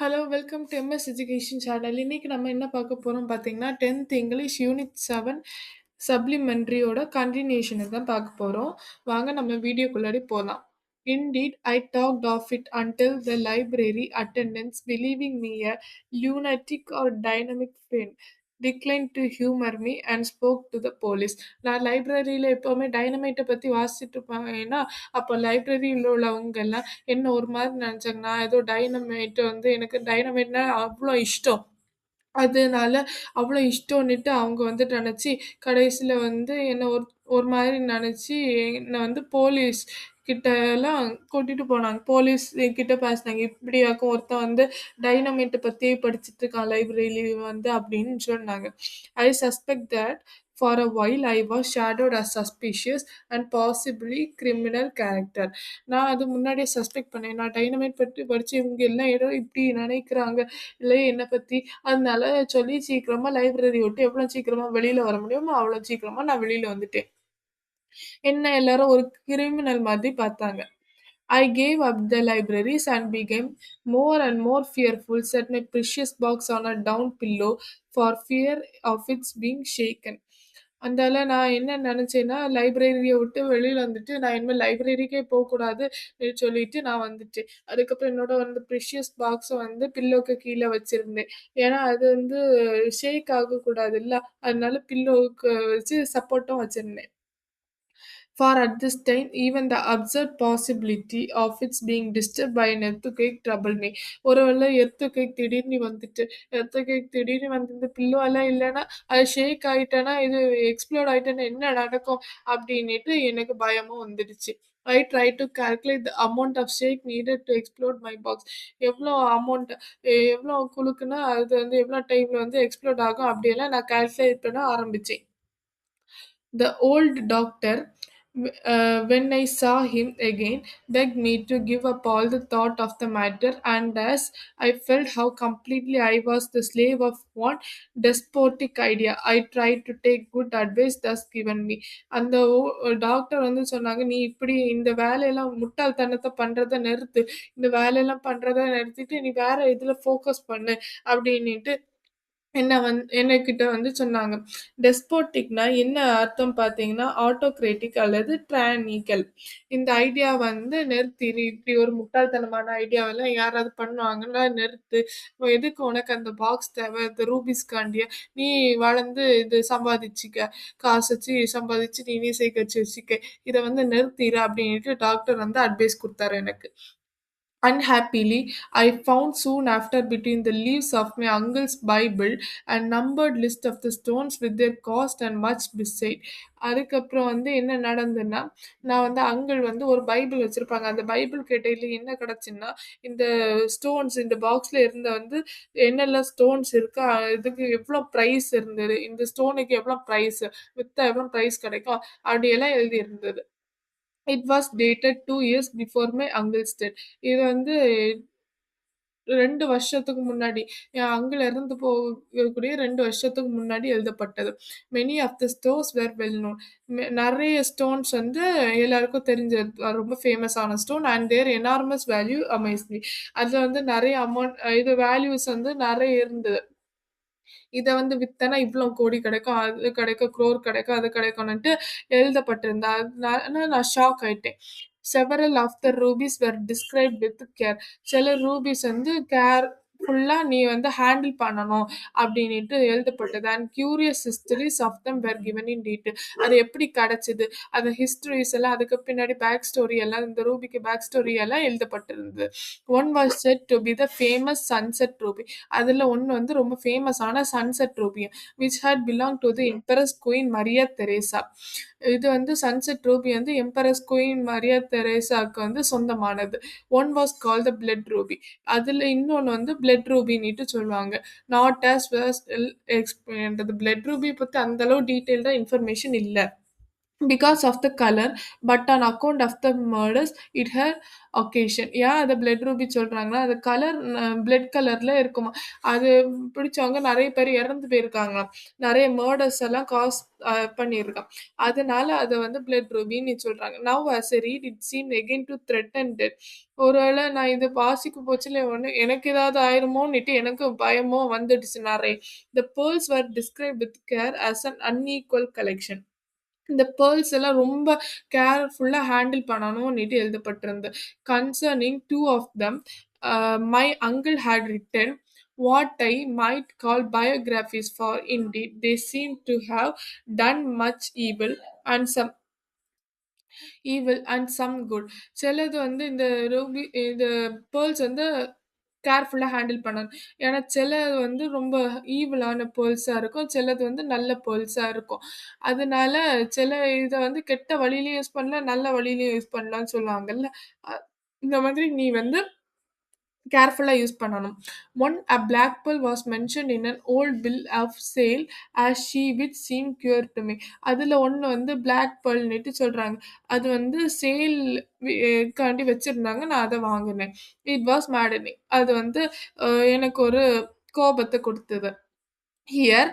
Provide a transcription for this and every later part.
Hello welcome to MS education channel. இன்னைக்கு நம்ம என்ன பார்க்க போறோம் பார்த்தீங்கன்னா, 10th இங்கிலீஷ் யூனிட் 7 சப்ளிமெண்ட்ரியோட கண்டினியூஷனை தான் பார்க்க போறோம். வாங்க நம்ம வீடியோக்குள்ளாடி போலாம். Indeed, I talked of it until the library attendants, believing me a lunatic or dynamic fiend, declined to humor me and spoke to the police. நான் லைப்ரரியில எப்பவுமே டைனமைட்டை பத்தி வாசிச்சுட்டு இருப்பாங்கன்னா, அப்போ லைப்ரரியில் உள்ளவங்க எல்லாம் என்ன ஒரு மாதிரி நினைச்சாங்க. நான் ஏதோ டைனமைட் வந்து எனக்கு டைனமைட்னா அவ்வளோ இஷ்டம். அதனால அவ்வளோ இஷ்டம்னுட்டு அவங்க வந்து நினச்சி கடைசியில் வந்து என்ன ஒரு ஒரு மாதிரி நினச்சி என்னை வந்து போலீஸ் கிட்ட எல்லாம் கூட்டிட்டு போனாங்க. போலீஸ் கிட்ட பேசினாங்க. இப்படியாக்கும் ஒருத்தன் வந்து டைனமைட்டை பற்றியே படிச்சுட்டு இருக்கான் லைப்ரரியில வந்து அப்படின்னு சொன்னாங்க. I suspect that for a while I was shadowed as suspicious and possibly criminal character. நான் அது முன்னாடியே சஸ்பெக்ட் பண்ணேன். நான் டைனமைட் பற்றி படித்து இவங்க எல்லாம் ஏதோ இப்படி நினைக்கிறாங்க இல்லை என்னை பற்றி. அதனால சொல்லி சீக்கிரமா லைப்ரரி விட்டு எவ்வளோ சீக்கிரமா வெளியில வர முடியுமோ அவ்வளோ சீக்கிரமா நான் வெளியில வந்துட்டேன். என்ன எல்லாரும் ஒரு கிரிமினல் மாதிரி பார்த்தாங்க. I gave up the libraries and became more and more fearful, set my precious box on a down pillow for fear of its being shaken. அந்தால நான் என்ன நினச்சேன்னா, லைப்ரரிய விட்டு வெளியில வந்துட்டு, நான் இனிமேல் லைப்ரரிக்கே போகக்கூடாது சொல்லிட்டு நான் வந்துட்டேன். அதுக்கப்புறம் என்னோட வந்து ப்ரெஷியஸ் பாக்ஸ வந்து பில்லோக்கு கீழ வச்சிருந்தேன். ஏன்னா, அது வந்து ஷேக் ஆகக்கூடாதுல்ல. அதனால பில்லோவுக்கு வச்சு சப்போர்ட்டும் வச்சிருந்தேன். For at this time, even the absurd possibility of its being disturbed by an earthquake troubled me. ஒருவேளை எர்த்குவேக் திடீர்னு வந்துட்டு எர்த்குவேக் திடீர்னு வந்து இந்த பில்லோ எல்லாம் இல்லைன்னா அது ஷேக் ஆயிட்டேன்னா இது எக்ஸ்ப்ளோட் ஆயிட்டேன்னா என்ன நடக்கும் அப்படின்னுட்டு எனக்கு பயமும் வந்துடுச்சு. I tried to calculate the amount of shake needed to explode my box. எவ்வளோ அமௌண்ட் எவ்வளோ குலுக்குன்னா அது வந்து எவ்வளோ டைம்ல வந்து எக்ஸ்ப்ளோட் ஆகும் அப்படியெல்லாம் நான் கால்குலேட் பண்ண ஆரம்பிச்சேன். The old doctor, when I saw him again, begged me to give up all the thought of the matter, and as I felt how completely I was the slave of one despotic idea, I tried to take good advice thus given me. அந்த doctor வந்து சொன்னாங்க, நீ இப்படி இந்த வேலையெல்லாம் முட்டாள்தனத்தை பண்றதை நிறுத்து, இந்த வேலையெல்லாம் பண்றதை நிறுத்திட்டு நீ வேற இதுல ஃபோக்கஸ் பண்ணு அப்படின்னுட்டு என்னகிட்ட வந்து சொன்னாங்க. டெஸ்போட்டிக்னா என்ன அர்த்தம் பார்த்தீங்கன்னா, ஆட்டோகிரேட்டிக் அல்லது டிரானிக்கல். இந்த ஐடியா வந்து நிறுத்திரு. இப்படி ஒரு முட்டாள்தனமான ஐடியாவெல்லாம் யாராவது பண்ணுவாங்கன்னா நிறுத்து. எதுக்கு உனக்கு அந்த பாக்ஸ் தேவை? இந்த ரூபீஸ்காண்டியா? நீ வளர்ந்து இது சம்பாதிச்சுக்க. காசு வச்சு சம்பாதிச்சு நீ சேகரிச்சு வச்சுக்க. இத வந்து நிறுத்திரு அப்படின்ட்டு டாக்டர் வந்து அட்வைஸ் குடுத்தாரு எனக்கு. Unhappily, I found soon after between the leaves of my uncle's Bible a numbered list of the stones with their cost and much beside. அதுக்கப்புறம் வந்து என்ன நடந்ததுன்னா, நான் வந்து அங்கிள் வந்து ஒரு பைபிள் வச்சிருப்பாங்க. அந்த பைபிள் கேட்டதில என்ன கிடைச்சுன்னா, இந்த ஸ்டோன்ஸ் இந்த பாக்ஸ்ல இருந்த வந்து என்னெல்லாம் ஸ்டோன்ஸ் இருக்கோ, இதுக்கு எவ்வளோ பிரைஸ் இருந்தது. இந்த ஸ்டோனுக்கு எவ்வளோ பிரைஸ், வித்தா எவ்வளோ பிரைஸ் கிடைக்கும் அப்படியெல்லாம் எழுதியிருந்தது. It was dated 2 years before my uncle's death. இது வந்து 2 வருஷத்துக்கு முன்னாடி, என் அங்கிள் இறந்து போகக்கூடிய 2 வருஷத்துக்கு முன்னாடி எழுதப்பட்டது. Many of the stones were well known. நெறைய ஸ்டோன்ஸ் வந்து எல்லாருக்கும் தெரிஞ்சது. ரொம்ப ஃபேமஸான stone and their enormous value amaze me. அதில வந்து நெறைய அமௌண்ட் இது வேல்யூஸ் வந்து நெறைய இருந்தது. இத வந்து வித்தனா இவ்ளோ கோடி கிடைக்கும், அது கிடைக்கும், க்ரோர் கிடைக்கும், அது கிடைக்கும்னுட்டு எழுதப்பட்டிருந்தது. அதனால நான் ஷாக் ஆயிட்டேன். Several of the rubies were described with care. சில ரூபீஸ் வந்து கேர்ஃபுல்லா நீ வந்து ஹேண்டில் பண்ணணும் அப்படின்னுட்டு எழுதப்பட்டது. And curious histories of them were given in detail. அது எப்படி கிடைச்சது, அந்த ஹிஸ்டரிஸ் எல்லாம் அதுக்கு பின்னாடி பேக் ஸ்டோரி எல்லாம் இந்த ரூபிக்கு பேக் ஸ்டோரி எல்லாம் எழுதப்பட்டிருந்தது. One was set to be the famous sunset ruby. அதில ஒண்ணு வந்து ரொம்ப ஃபேமஸான சன்செட் ரூபியம் which had belong to the empress queen Maria Theresa. இது வந்து சன்செட் ரூபி வந்து எம்பரஸ் குயின் மரியா தெரேசாவுக்கு வந்து சொந்தமானது. One was call the blood ruby. அதில் இன்னொன்று வந்து பிளட் ரூபின்னுட்டு சொல்லுவாங்க. Not as well explained. Blood ruby பற்றி அந்தளவு டீட்டெயில்டாக இன்ஃபர்மேஷன் இல்லை. because of the color, but on account of the murders it had occasion. ஏன் அத பிளட் ரூபி சொல்றாங்கன்னா, அது கலர் பிளட் கலர்ல இருக்குமா. அது பிடிச்சவங்க நெறைய பேர் இறந்து போயிருக்காங்களாம். நெறைய மர்டர்ஸ் எல்லாம் பண்ணியிருக்கான். அதனால அத வந்து பிளட் ரூபின்னு சொல்றாங்க. Now as I read it seemed again to threaten death. ஒருவேளை நான் இது வாசிக்க போச்சுல ஒண்ணு எனக்கு ஏதாவது ஆயிருமோன்னுட்டு எனக்கு பயமோ வந்துடுச்சு நெறைய. The pearls were described with care as an unequal collection. இந்த பேர்ல்ஸ் எல்லாம் ரொம்ப கேர்ஃபுல்லா handle பண்ணணும்னுட்டு எழுதப்பட்டிருந்து. Concerning two of them, my uncle had written what I might call biographies, for indeed they seem to have done much evil and some good. சிலது வந்து இந்த Ruby இது pearls வந்து கேர்ஃபுல்லா ஹேண்டில் பண்ணணும். ஏன்னா சிலது வந்து ரொம்ப ஈவிலான பேர்ல்ஸா இருக்கும். சிலது வந்து நல்ல பேர்ல்ஸா இருக்கும். அதனால சில இத வந்து கெட்ட வழியிலயும் யூஸ் பண்ணலாம், நல்ல வழியிலயும் யூஸ் பண்ணலாம்னு சொல்லுவாங்கல்ல. அ இந்த மாதிரி நீ வந்து கேர்ஃபுல்லா யூஸ் பண்ணணும். One, a black pearl was mentioned in an old bill of sale as she which seemed cure to me. அதுல ஒண்ணு வந்து பிளாக் pearlன்னுட்டு சொல்றாங்க. அது வந்து சேல் காண்டி வச்சிருந்தாங்க. நான் அத வாங்குனேன். It was maddening. அது வந்து எனக்கு ஒரு கோபத்த குடுத்தது. Here,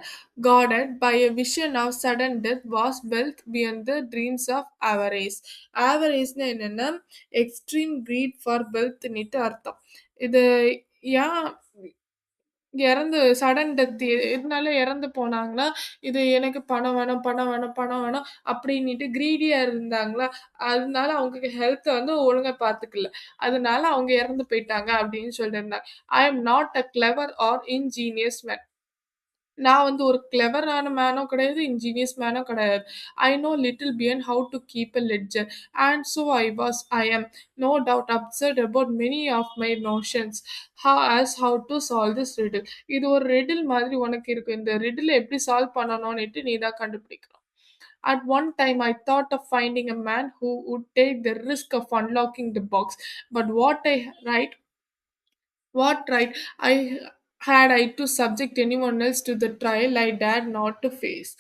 guarded by a vision of sudden death, was wealth beyond the dreams of avarice. Avariceனா என்னன்னா எக்ஸ்ட்ரீம் greed for wealthன்னுட்டு அர்த்தம். இது ஏன் இறந்து சடன் டெத் எதனால இறந்து போனாங்கன்னா, இது எனக்கு பணம் வேணும், பணம் வேணும், பணம் வேணும் அப்படின்னிட்டு கிரீடியா இருந்தாங்களா, அதனால அவங்க ஹெல்த்த வந்து ஒழுங்கா பார்த்துக்கல. அதனால அவங்க இறந்து போயிட்டாங்க அப்படின்னு சொல்லியிருந்தாங்க. I am not a clever or ingenious man. நான் வந்து ஒரு கிளவரான மேனும் கிடையாது, இன்ஜீனியஸ் மேனும் கிடையாது. I know little beyond how to keep a ledger. And so I am no doubt upset about many of my notions how to solve this riddle. இது ஒரு ரிடில் மாதிரி உனக்கு இருக்கு. இந்த ரிடில் எப்படி சால்வ் பண்ணணும்னுட்டு நீ தான் கண்டுபிடிக்கணும். At one time, I thought of finding a man who would take the risk of unlocking the box. But what right I had I to subject anyone else to the trial I dared not to face?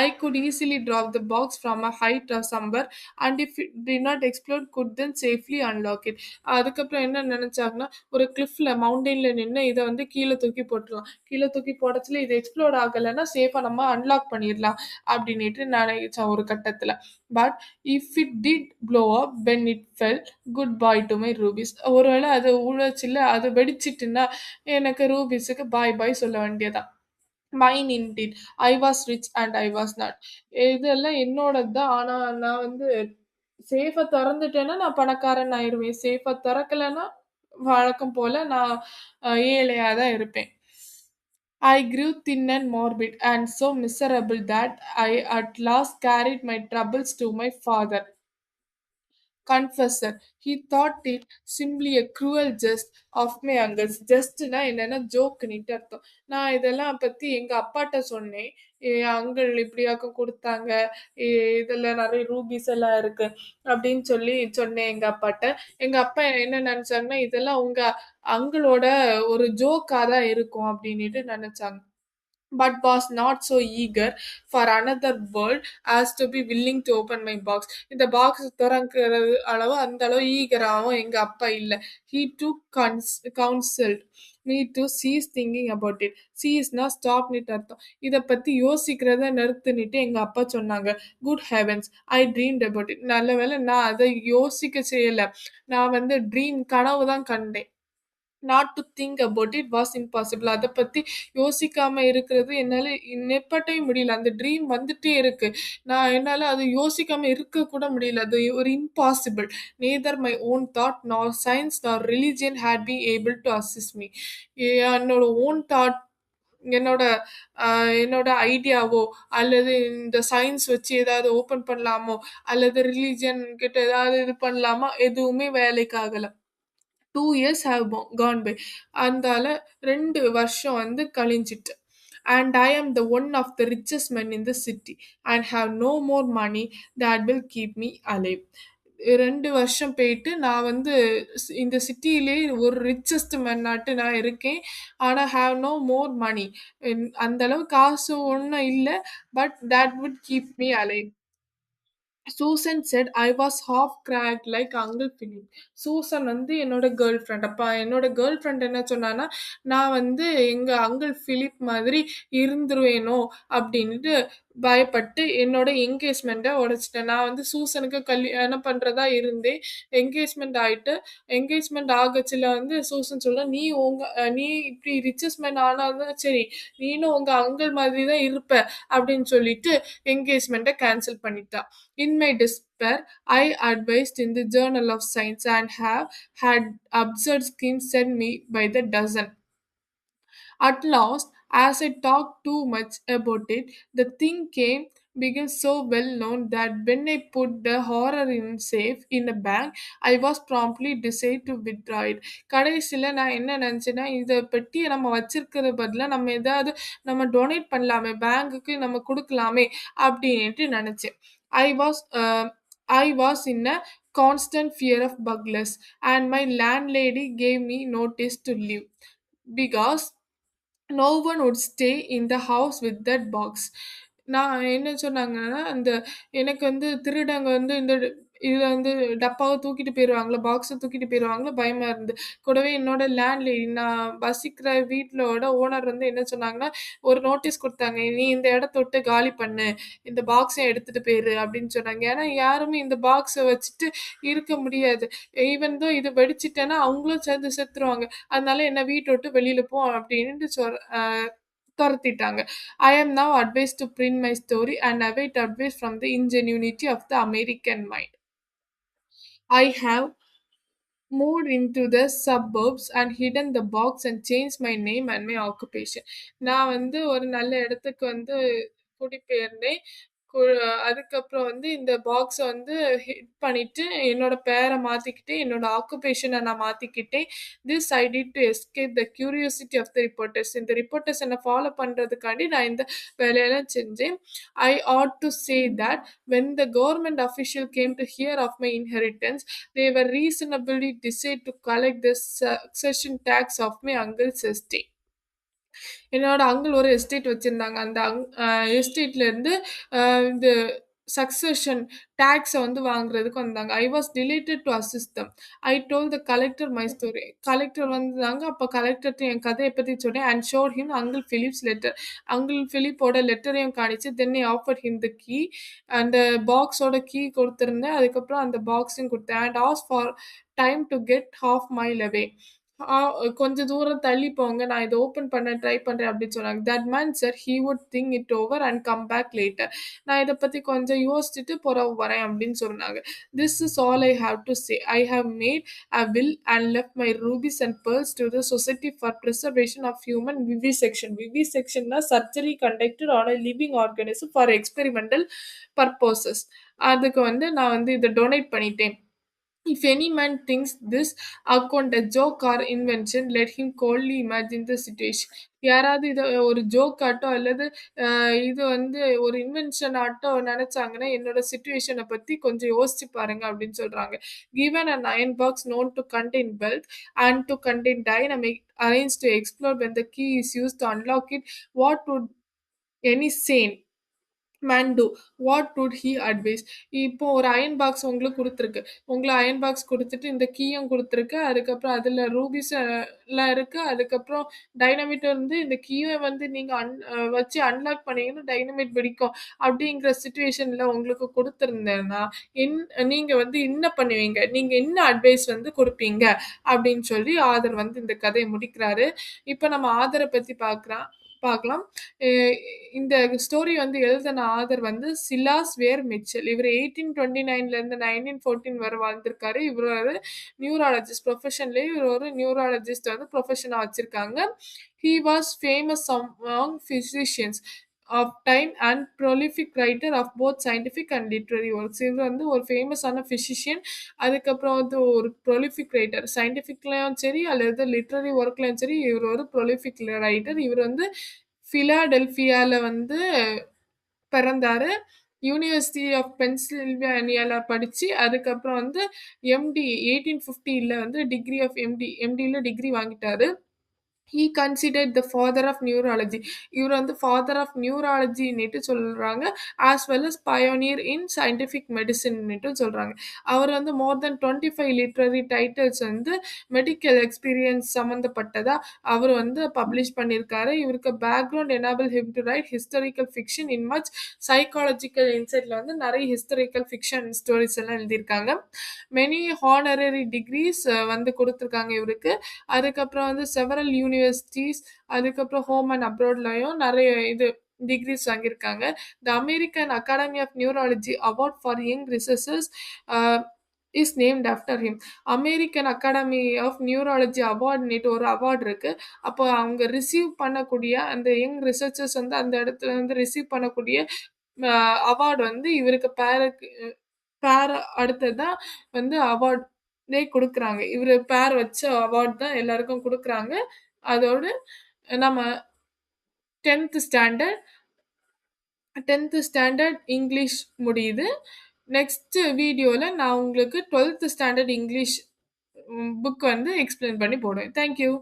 I could easily drop the box from a height or somewhere, and if it did not explode, could then safely unlock it. அதுக்கப்புறம் என்ன நினைச்சாங்கன்னா, ஒரு கிளிஃப்ல மவுண்டெயின்ல நின்னு இதை வந்து கீழே தூக்கி போட்டுடலாம். கீழே தூக்கி போடச்சுல இது எக்ஸ்ப்ளோர் ஆகலைன்னா சேஃபா நம்ம அன்லாக் பண்ணிடலாம் அப்படின்னுட்டு நினைச்சேன் ஒரு கட்டத்துல. But if it did blow up when it fell, good bye to my rubies. ஒருவேளை அது உழைச்சில்ல அது வெடிச்சிட்டுன்னா எனக்கு ரூபீஸுக்கு பாய் பாய் சொல்ல வேண்டியதான். Mine indeed. I was rich and I was not. இதெல்லாம் என்னோடது தான். ஆனா நான் வந்து சேஃபா திறந்துட்டேன்னா நான் பணக்காரன் ஆயிருவேன். சேஃபா திறக்கலைன்னா வழக்கம் போல நான் ஏழையா தான் இருப்பேன். I grew thin and morbid, and so miserable that I at last carried my troubles to my father. Confessor. He thought it simply a cruel jest of my uncle's. Jestனா என்னன்னா ஜோக்குன்னுட்டு அர்த்தம். நான் இதெல்லாம் பத்தி எங்க அப்பாட்ட சொன்னேன். என் அங்கிள் இப்படியாக்கும் குடுத்தாங்க. இதுல நெறைய ரூபீஸ் எல்லாம் இருக்கு. அப்படின்னு சொல்லி சொன்னேன் எங்க அப்பாட்ட. எங்க அப்பா என்ன நெனச்சாங்கன்னா, இதெல்லாம் உங்க அங்கிளோட ஒரு ஜோக்கா தான் இருக்கும் அப்படின்னுட்டு நெனச்சாங்க. But was not so eager for another world as to be willing to open my box. இந்த பாக்ஸ் திறக்கிறது அளவு அந்த அளவு ஈகராகவும் எங்க அப்பா இல்ல. He took counseled me to cease thinking about it. Ceaseனா ஸ்டாப்னுட்டு அர்த்தம். இத பத்தி யோசிக்கிறத நிறுத்துனிட்டு எங்க அப்பா சொன்னாங்க. Good heavens, I dreamed about it. நல்ல வேளை நான் அதை யோசிக்க செய்யல. நான் வந்து கனவு தான் கண்டேன். Not to think about it was impossible. அதை பத்தி யோசிக்காம இருக்கிறது என்னால நிப்பட்டவே முடியல. அந்த ட்ரீம் வந்துட்டே இருக்கு. நான் என்னால அது யோசிக்காம இருக்க கூட முடியல. அது ஒரு impossible. Neither my own thought nor science nor religion had be able to assist me. என்னோட ஓன் தாட், என்னோட என்னோட ஐடியாவோ அல்லது இந்த சயின்ஸ் வச்சு ஏதாவது ஓபன் பண்ணலாமோ அல்லது ரிலீஜியன் கிட்ட ஏதாவது இது பண்ணலாமா, எதுவுமே வேலைக்கு ஆகல. 2 இயர்ஸ் ஹேவ் கான் பை. அந்தால 2 வருஷம் வந்து கழிஞ்சிட்டு. And I am the one of the richest men in the city and have no more money that will keep me alive. 2 வருஷம் போயிட்டு நான் வந்து இந்த சிட்டியிலே ஒரு ரிச்சஸ்ட் மேன்னாட்டு நான் இருக்கேன். ஆனா ஹேவ் நோ மோர் மணி. அந்த அளவு காசு ஒண்ணும் இல்ல. But that would keep me alive. Susan said I was half cracked like uncle Philip. Susan வந்து என்னோட கேர்ள் ஃப்ரெண்ட். அப்போ என்னோட கேர்ள் ஃப்ரெண்ட் என்ன சொன்னான்னா, நான் வந்து எங்கள் அங்கிள் பிலிப் மாதிரி இருந்துருவேனோ அப்படின்ட்டு பயப்பட்டு என்னோட என்கேஜ்மெண்ட்டை உடைச்சிட்டேன். நான் வந்து சூசனுக்கு கல்யாணம் பண்ணுறதா இருந்தேன். என்கேஜ்மெண்ட் ஆகிட்டு என்கேஜ்மெண்ட் ஆகச்சில வந்து சூசன் சொல்ல, நீ இப்படி ரிச்சஸ்ட் மேன் ஆனாலும் சரி, நீனும் உங்கள் அங்கிள் மாதிரி தான் இருப்ப அப்படின்னு சொல்லிட்டு என்கேஜ்மெண்ட்டை கேன்சல் பண்ணிட்டா. In my despair, I advised in the Journal of Science and have had absurd schemes sent me by the dozen. At last, as I talked too much about it, the thing became so well known that when I put the horror in safe in a bank, I was promptly decided to withdraw it. கடைசியில நான் என்ன நினைச்சேன்னா, இத பெட்டிய நம்ம வச்சிருக்கிறது பதிலா நம்ம ஏதாவது நம்ம டொனேட் பண்ணலாமே, பேங்குக்கு நம்ம குடுக்கலாமே அப்படின்ட்டு நினைச்சேன். I was uh, I was in a constant fear of burglars, and my landlady gave me notice to leave because no one would stay in the house with that box. நான் என்ன சொன்னாங்கன்னா, அந்த எனக்கு வந்து திருடங்க வந்து இந்த இதில வந்து டப்பாவ தூக்கிட்டு போயிருவாங்களோ, பாக்ஸ தூக்கிட்டு போயிருவாங்களோ பயமா இருந்து. கூடவே என்னோட லேண்ட்லேடி நான் வசிக்கிற வீட்லோட ஓனர் வந்து என்ன சொன்னாங்கன்னா, ஒரு நோட்டீஸ் குடுத்தாங்க. "நீ இந்த இடத்த விட்டு காலி பண்ணு. இந்த பாக்ஸ எடுத்துட்டு போயிரு" அப்படின்னு சொன்னாங்க. ஏன்னா யாருமே இந்த பாக்ஸ வச்சுட்டு இருக்க முடியாது. ஈவன் தோ இது வெடிச்சுட்டேன்னா அவங்களும் சேர்ந்து செத்துருவாங்க. அதனால என்ன வீட்ட விட்டு வெளியில போ அப்படின்ட்டு தொரத்திட்டாங்க. I am now advised to print my story and await advice from the ingenuity of the American mind. I have moved into the suburbs and hidden the box and changed my name and my occupation. நான் வந்து ஒரு நல்ல இடத்துக்கு வந்து குடிபெயர்ந்தேன். கு அதுக்கப்புறம் வந்து இந்த பாக்ஸ வந்து ஹிட் பண்ணிட்டு, என்னோட பேர மாத்திக்கிட்டேன். என்னோட ஆக்குபேஷன நான் மாத்திக்கிட்டேன். This I did to escape the curiosity of the reporters. இந்த ரிப்போர்ட்டர்ஸ் என்ன ஃபாலோ பண்றதுக்காண்டி நான் இந்த வேலையெல்லாம் செஞ்சேன். I ought to say that when the government official came to hear of my inheritance, they were reasonably decided to collect the succession tax of my uncle's estate. என்னோட uncle ஒரு estate வச்சிருந்தாங்க. அந்த எஸ்டேட்ல இருந்து இது சக்சஷன் டாக்ஸ வந்து வாங்குறதுக்கு வந்தாங்க. I was delighted to assist them. I told the collector my story. Collector வந்தாங்க. அப்ப கலெக்டர்ட்ட என் கதைய பத்தி சொன்னேன். And showed him uncle Philip's letter. Uncle பிலிப்போட லெட்டரையும் காணிச்சு, then I offered him the key. அந்த பாக்ஸோட கீ குடுத்திருந்தேன். அதுக்கப்புறம் அந்த பாக்ஸையும் குடுத்தேன். And asked for time to get half mile away. ஆ கொஞ்சம் தூரம் தள்ளி போங்க. நான் இத ஓப்பன் பண்ண ட்ரை பண்றேன் அப்படின்னு சொன்னாங்க. That man said he would think it over and come back later. நான் இத பத்தி கொஞ்சம் யோசிச்சுட்டு பிறகு வரேன் அப்படின்னு சொன்னாங்க. This is all I have to say. I have made a will and left my rubies and pearls to the society for preservation of human vivisection. விவிசெக்ஷன்னா surgery conducted on a living organism for experimental purposes. அதுக்கு வந்து நான் வந்து இத donate பண்ணிட்டேன். If any man thinks this account a joke or invention, let him coldly imagine the situation. யாராவது இத ஒரு ஜோக் ஆட்டோ அல்லது இது வந்து ஒரு இன்வென்ஷன் ஆட்டோ நினைச்சாங்கன்னா என்னோட சிச்சுவேஷனை பத்தி கொஞ்சம் யோசிச்சு பாருங்க அப்படின்னு சொல்றாங்க. Given an iron box known to contain wealth and to contain dynamic arranged to explode when the key is used to unlock it, what would any sane man do? What would he advise? இப்போ ஒரு iron box உங்களுக்கு குடுத்துருக்கு. உங்கள iron box குடுத்துட்டு இந்த கீயும் குடுத்துருக்கு. அதுக்கப்புறம் அதுல rupees எல்லாம் இருக்கு. அதுக்கப்புறம் டைனமைட் வந்து இந்த கீய வந்து நீங்க வச்சு அன்லாக் பண்ணீங்கன்னா டைனமைட் வெடிக்கும். அப்படிங்கிற சிச்சுவேஷன்ல உங்களுக்கு குடுத்திருந்தேன்னா, என் நீங்க வந்து என்ன பண்ணுவீங்க? நீங்க என்ன அட்வைஸ் வந்து குடுப்பீங்க? அப்படின்னு சொல்லி ஆதர் வந்து இந்த கதைய முடிக்கிறாரு. இப்ப நம்ம ஆதர பத்தி பார்க்கலாம். எ இந்த ஸ்டோரி வந்து எழுதின ஆதர் வந்து சிலாஸ் வேர் மிச்சல். இவரு 1829ல இருந்து 1914 வரை வாழ்ந்திருக்காரு. இவரு ஒரு நியூராலஜிஸ்ட். ப்ரொஃபஷன்லயே இவரு ஒரு நியூராலஜிஸ்ட் வந்து ப்ரொஃபஷனா வச்சிருக்காங்க. He was famous among physicians of time and prolific writer of both scientific and literary works. இவர் வந்து ஒரு ஃபேமஸான பிசிஷியன். அதுக்கப்புறம் வந்து ஒரு prolific ரைட்டர். சயின்டிஃபிக்லயும் சரி அல்லது லிட்ரரி ஒர்க்லயும் சரி இவர் ஒரு prolific ரைட்டர். இவர் வந்து பிலாடெல்பியால வந்து பிறந்தாரு. யூனிவர்சிட்டி ஆஃப் பென்சில்வேனியால படிச்சு, அதுக்கப்புறம் வந்து எம்டி 1850ல வந்து டிகிரி ஆஃப் எம்டில டிகிரி வாங்கிட்டாரு. He considered the father of neurology. இவர் வந்து ஃபாதர் ஆஃப் நியூராலஜின்னுட்டு சொல்றாங்க. As well as pioneer in scientific மெடிசின்னுட்டும் சொல்றாங்க. அவர் வந்து மோர் தென் 25 லிட்ரரி டைட்டில்ஸ் வந்து மெடிக்கல் எக்ஸ்பீரியன்ஸ் சம்மந்தப்பட்டதா அவர் வந்து பப்ளிஷ் பண்ணியிருக்காரு. இவருக்கு background enable him to write historical fiction in much psychological இன்சைட்ல வந்து நிறைய ஹிஸ்டாரிக்கல் ஃபிக்ஷன் ஸ்டோரிஸ் எல்லாம் எழுதியிருக்காங்க. மெனி ஹானரரி டிகிரிஸ் வந்து கொடுத்துருக்காங்க இவருக்கு. அதுக்கப்புறம் வந்து செவரல் யூனிவர்சிட்டிஸ், அதுக்கப்புறம் ஹோம் அண்ட் அப்ராட்லயும் நிறைய இது டிகிரிஸ் வாங்கியிருக்காங்க. The American Academy of Neurology award for young researchers is named after him. American Academy of Neurology அவார்ட்னுட்டு ஒரு அவார்ட் இருக்கு. அப்போ அவங்க ரிசீவ் பண்ணக்கூடிய அந்த யங் ரிசர்ச்சர்ஸ் வந்து அந்த இடத்துல வந்து ரிசீவ் பண்ணக்கூடிய அவார்டு வந்து இவருக்கு பேர் அடுத்தது தான் வந்து அவார்டே குடுக்குறாங்க. இவரு பேர் வச்ச அவார்ட் தான் எல்லாருக்கும் குடுக்குறாங்க. அதோட நம்ம 10th standard 10th standard English முடியுது. நெக்ஸ்ட் வீடியோல நான் உங்களுக்கு 12th ஸ்டாண்டர்ட் இங்கிலீஷ் புக் வந்து எக்ஸ்பிளைன் பண்ணி போடுவேன். Thank you.